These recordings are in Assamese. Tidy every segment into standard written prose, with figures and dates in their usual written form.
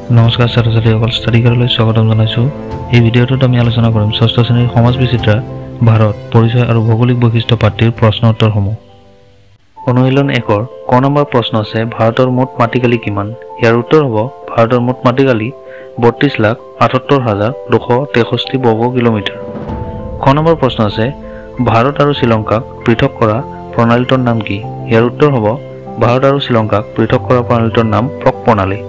নমস্কাৰ ছাত্ৰ ছাত্ৰীসকল, ষ্টাডি গাইডলৈ স্বাগতম জনাইছোঁ। এই ভিডিঅ'টোত আমি আলোচনা কৰিম ষষ্ঠ শ্ৰেণীৰ সমাজ বিচিত্ৰা, ভাৰত, পৰিচয় আৰু ভৌগোলিক বৈশিষ্ট্য পাঠটিৰ প্ৰশ্ন উত্তৰসমূহ। অনুশীলন 1-ৰ ক নম্বৰ প্ৰশ্ন আছে, ভাৰতৰ মুঠ মাটিকালি কিমান? ইয়াৰ উত্তৰ হ'ব, ভাৰতৰ মুঠ মাটিকালি 32,78,263 বৰ্গ কিলোমিটাৰ। খ নম্বৰ প্ৰশ্ন আছে, ভাৰত আৰু শ্ৰীলংকাক পৃথক কৰা প্ৰণালীটোৰ নাম কি? ইয়াৰ উত্তৰ হ'ব, ভাৰত আৰু শ্ৰীলংকাক পৃথক কৰা প্ৰণালীটোৰ নাম ফ্ৰগ প্ৰণালী।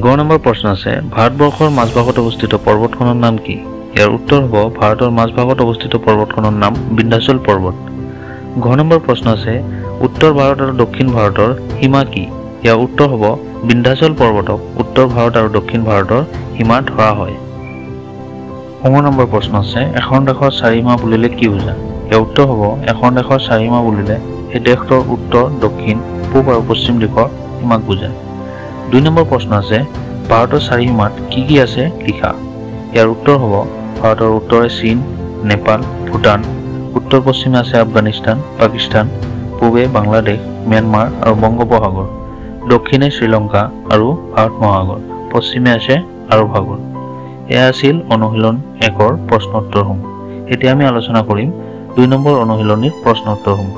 গ নম্বৰ প্ৰশ্ন আছে, ভাৰতবৰ্ষৰ মাজভাগত অৱস্থিত পৰ্বতখনৰ নাম কি? ইয়াৰ উত্তৰ হ'ব, ভাৰতৰ মাজভাগত অৱস্থিত পৰ্বতখনৰ নাম বিন্ধ্যাচল পৰ্বত। ঘ নম্বৰ প্ৰশ্ন আছে, উত্তৰ ভাৰত আৰু দক্ষিণ ভাৰতৰ সীমা কি? ইয়াৰ উত্তৰ হ'ব, বিন্ধ্যাচল পৰ্বতক উত্তৰ ভাৰত আৰু দক্ষিণ ভাৰতৰ সীমা ধৰা হয়। ঙ নম্বৰ প্ৰশ্ন আছে, এখন দেশৰ চাৰিসীমা বুলিলে কি বুজা? ইয়াৰ উত্তৰ হ'ব, এখন দেশৰ চাৰিসীমা বুলিলে সেই দেশটোৰ উত্তৰ, দক্ষিণ, পূব আৰু পশ্চিম দিশৰ সীমাক বুজায়। 2 নম্বৰ প্ৰশ্ন আছে, ভাৰতৰ চাৰিসীমাত কি কি আছে লিখা? ইয়াৰ উত্তৰ হ'ব, ভাৰতৰ উত্তৰে চীন, নেপাল, ভূটান, উত্তৰ পশ্চিমে আছে আফগানিস্তান, পাকিস্তান, পূবে বাংলাদেশ, ম্যানমাৰ আৰু বংগোপসাগৰ, দক্ষিণে শ্ৰীলংকা আৰু ভাৰত মহাসাগৰ, পশ্চিমে আছে আৰৱ সাগৰ। এয়া আছিল অনুশীলন 1-ৰ প্ৰশ্ন উত্তৰসমূহ। এতিয়া আমি আলোচনা কৰিম 2 নম্বৰ অনুশীলনীৰ প্ৰশ্ন উত্তৰসমূহ।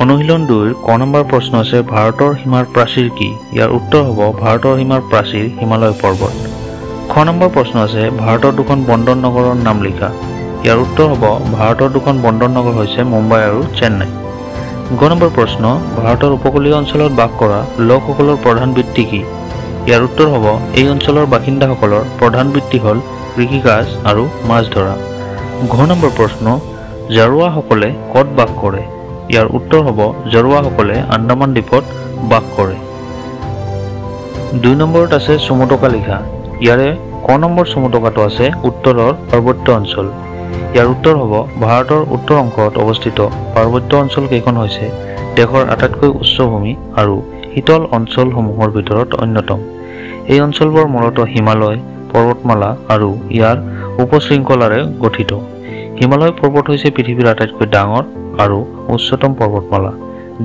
অনুশীলন 2-ৰ ক নম্বৰ প্ৰশ্ন আছে, ভাৰতৰ সীমাৰ প্ৰাচীৰ কি? ইয়াৰ উত্তৰ হ'ব, ভাৰতৰ সীমাৰ প্ৰাচীৰ হিমালয় পৰ্বত। খ নম্বৰ প্ৰশ্ন আছে, ভাৰতৰ দুখন বন্দৰ নগৰৰ নাম লিখা। ইয়াৰ উত্তৰ হ'ব, ভাৰতৰ দুখন বন্দৰ নগৰ হৈছে মুম্বাই আৰু চেন্নাই। গ নম্বৰ প্ৰশ্ন, ভাৰতৰ উপকূলীয় অঞ্চলত বাস কৰা লোকসকলৰ প্ৰধান বৃত্তি কি? ইয়াৰ উত্তৰ হ'ব, এই অঞ্চলৰ বাসিন্দাসকলৰ প্ৰধান বৃত্তি হ'ল কৃষিকাজ আৰু মাছ ধৰা। ঘ নম্বৰ প্ৰশ্ন, জাৰোৱাসকলে ক'ত বাস কৰে? ইয়াৰ উত্তৰ হ'ব, জাৰোৱাসকলে আন্দামান দ্বীপত বাস কৰে। 2 নম্বৰত আছে চুমুটকা লিখা। ইয়াৰে ক নম্বৰ চুমুটকাটো আছে উত্তৰৰ পাৰ্বত্য অঞ্চল। ইয়াৰ উত্তৰ হ'ব, ভাৰতৰ উত্তৰ অংশত অৱস্থিত পাৰ্বত্য অঞ্চল কেইখন হৈছে দেশৰ আটাইতকৈ উচ্চভূমি আৰু শীতল অঞ্চলসমূহৰ ভিতৰত অন্যতম। এই অঞ্চলবোৰ মূলতঃ হিমালয় পৰ্বতমালা আৰু ইয়াৰ উপশৃংখলাৰে গঠিত। হিমালয় পৰ্বত হৈছে পৃথিৱীৰ আটাইতকৈ ডাঙৰ আৰু উচ্চতম পৰ্বতমালা,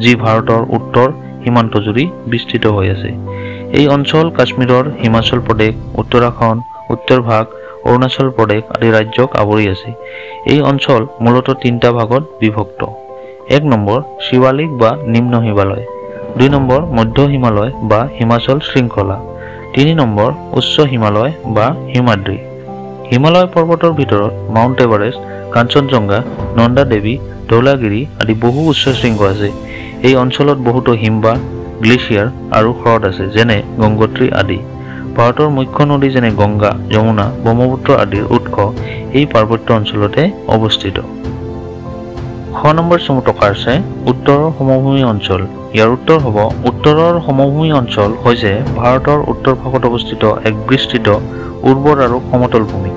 যি ভাৰতৰ উত্তৰ সীমান্তজুৰি বিস্তৃত হৈ আছে। এই অঞ্চল কাশ্মীৰৰ হিমাচল প্ৰদেশ, উত্তৰাখণ্ড, উত্তৰ ভাগ, অৰুণাচল প্ৰদেশ আদি ৰাজ্যক আৱৰি আছে। এই অঞ্চল মূলতঃ 3টা ভাগত বিভক্ত। 1 নম্বৰ শিৱালিক বা নিম্ন হিমালয়, 2 নম্বৰ মধ্য হিমালয় বা হিমাচল শৃংখলা, 3 নম্বৰ উচ্চ হিমালয় বা হিমাদ্ৰী। হিমালয় পৰ্বতৰ ভিতৰত মাউণ্ট এভাৰেষ্ট, কাঞ্চনজংঘা, নন্দা দেৱী, ধৌলাগিৰি আদি বহু উচ্চ শৃংগ আছে। এই অঞ্চলত বহুতো হিমবাহ, গ্লেছিয়াৰ আৰু হ্ৰদ আছে, যেনে গংগোত্ৰী আদি। ভাৰতৰ মুখ্য নদী যেনে গংগা, যমুনা, ব্ৰহ্মপুত্ৰ আদিৰ উৎস এই পাৰ্বত্য অঞ্চলতে অৱস্থিত। খ নম্বৰ চুমুটকা আছে উত্তৰৰ সমভূমি অঞ্চল। ইয়াৰ উত্তৰ হ'ব, উত্তৰৰ সমভূমি অঞ্চল হৈছে ভাৰতৰ উত্তৰ ভাগত অৱস্থিত এক বিস্তৃত উৰ্বৰ আৰু সমতল ভূমি,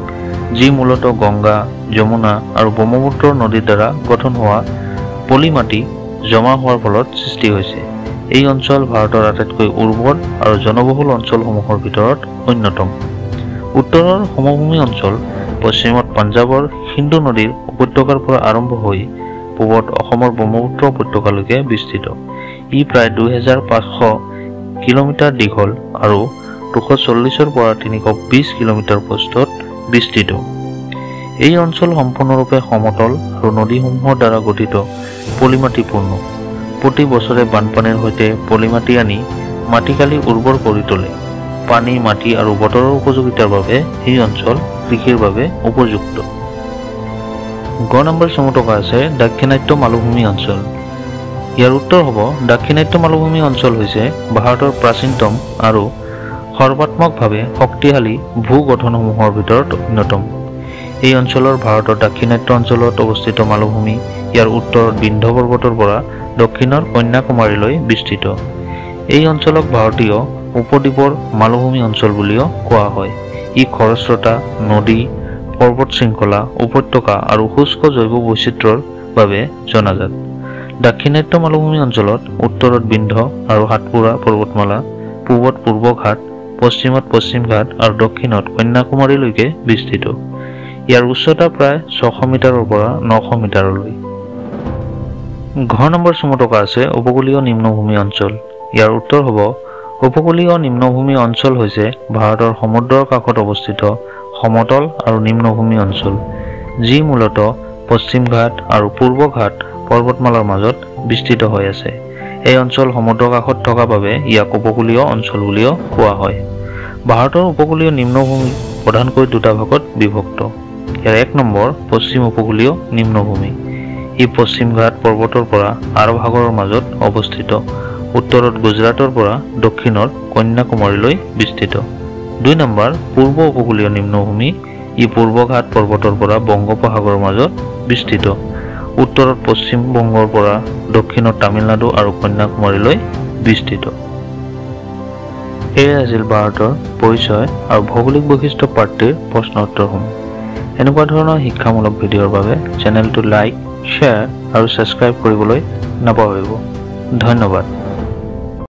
যি মূলতঃ গংগা, যমুনা আৰু ব্ৰহ্মপুত্ৰ নদীৰ দ্বাৰা গঠন হোৱা পলি মাটি জমা হোৱাৰ ফলত সৃষ্টি হৈছে। এই অঞ্চল ভাৰতৰ আটাইতকৈ উৰ্বৰ আৰু জনবহুল অঞ্চলসমূহৰ ভিতৰত অন্যতম। উত্তৰৰ সমভূমি অঞ্চল পশ্চিমত পাঞ্জাৱৰ সিন্ধু নদীৰ উপত্যকাৰ পৰা আৰম্ভ হৈ পূবত অসমৰ ব্ৰহ্মপুত্ৰ উপত্যকালৈকে বিস্তৃত। ই প্ৰায় 2500 কিলোমিটাৰ দীঘল আৰু 240 পৰা 320 কিলোমিটাৰ প্ৰস্থত বিস্তৃত। এই অঞ্চল সম্পূৰ্ণৰূপে সমতল আৰু নদীসমূহৰ দ্বাৰা গঠিত পলিমাটিপূৰ্ণ। প্ৰতি বছৰে বানপানীৰ সৈতে পলিমাটি আনি মাটিকালি উৰ্বৰ কৰি তোলে। পানী, মাটি আৰু বতৰৰ উপযোগিতাৰ বাবে এই অঞ্চল কৃষিৰ বাবে উপযুক্ত। গ নম্বৰ চুমুটকা আছে দাক্ষিণাত্য মালভূমি অঞ্চল। ইয়াৰ উত্তৰ হ'ব, দাক্ষিণাত্য মালভূমি অঞ্চল হৈছে ভাৰতৰ প্ৰাচীনতম আৰু সৰ্বাত্মকভাৱে শক্তিশালী ভূ গঠনসমূহৰ ভিতৰত অন্যতম। এই অঞ্চলৰ ভাৰতৰ দাক্ষিণাত্য অঞ্চলত অৱস্থিত মালভূমি ইয়াৰ উত্তৰত বিন্ধ্য পৰ্বতৰ পৰা দক্ষিণৰ কন্যাকুমাৰীলৈ বিস্তৃত। এই অঞ্চলক ভাৰতীয় উপদ্বীপৰ মালভূমি অঞ্চল বুলিও কোৱা হয়। ই খৰস্ৰোতা, নদী, পৰ্বত শৃংখলা, উপত্যকা আৰু শুষ্ক জৈৱ বৈচিত্ৰ্যৰ বাবে জনাজাত। দাক্ষিণাত্য মালভূমি অঞ্চলত উত্তৰত বিন্ধ্য আৰু সাতপুৰা পৰ্বতমালা, পূবত পূৰ্ব ঘাট, পশ্চিমত পশ্চিম ঘাট আৰু দক্ষিণত কন্যাকুমাৰীলৈকে বিস্তৃত। ইয়াৰ উচ্চতা প্ৰায় 600 মিটাৰৰ পৰা 900 মিটাৰলৈ। ঘ নম্বৰ চুমুটকা আছে উপকূলীয় নিম্নভূমি অঞ্চল। ইয়াৰ উত্তৰ হ'ব উপকূলীয় নিম্নভূমি অঞ্চল হৈছে ভাৰতৰ সমুদ্ৰৰ কাষত অৱস্থিত সমতল আৰু নিম্নভূমি অঞ্চল, যি মূলতঃ পশ্চিম ঘাট আৰু পূৰ্ব ঘাট পৰ্বতমালাৰ মাজত বিস্তৃত হৈ আছে। এই অঞ্চল সমুদ্ৰৰ কাষত থকা বাবে ইয়াক উপকূলীয় অঞ্চল বুলিও কোৱা হয়। ভাৰতৰ উপকূলীয় নিম্নভূমি প্ৰধানকৈ দুটা ভাগত বিভক্ত। ইয়াৰ 1 নম্বৰ পশ্চিম উপকূলীয় নিম্নভূমি। ই পশ্চিম ঘাট পৰ্বতৰ পৰা আৰৱ সাগৰৰ মাজত অৱস্থিত। উত্তৰত গুজৰাটৰ পৰা দক্ষিণত কন্যাকুমাৰীলৈ বিস্তৃত। 2 নম্বৰ পূৰ্ব উপকূলীয় নিম্নভূমি। ই পূৰ্ব ঘাট পৰ্বতৰ পৰা বংগোপসাগৰৰ মাজত বিস্তৃত। উত্তৰত পশ্চিম বংগৰ পৰা দক্ষিণত তামিলনাডু আৰু কন্যাকুমাৰীলৈ বিস্তৃত। এয়া আছিল ভাৰতৰ পৰিচয় আৰু ভৌগোলিক বৈশিষ্ট্য পাঠটিৰ প্ৰশ্ন উত্তৰসমূহ। এনেকুৱা ধৰণৰ শিক্ষামূলক ভিডিঅ'ৰ বাবে চেনেলটো লাইক, শ্বেয়াৰ আৰু ছাবস্ক্ৰাইব কৰিবলৈ নাপাহৰিব। ধন্যবাদ।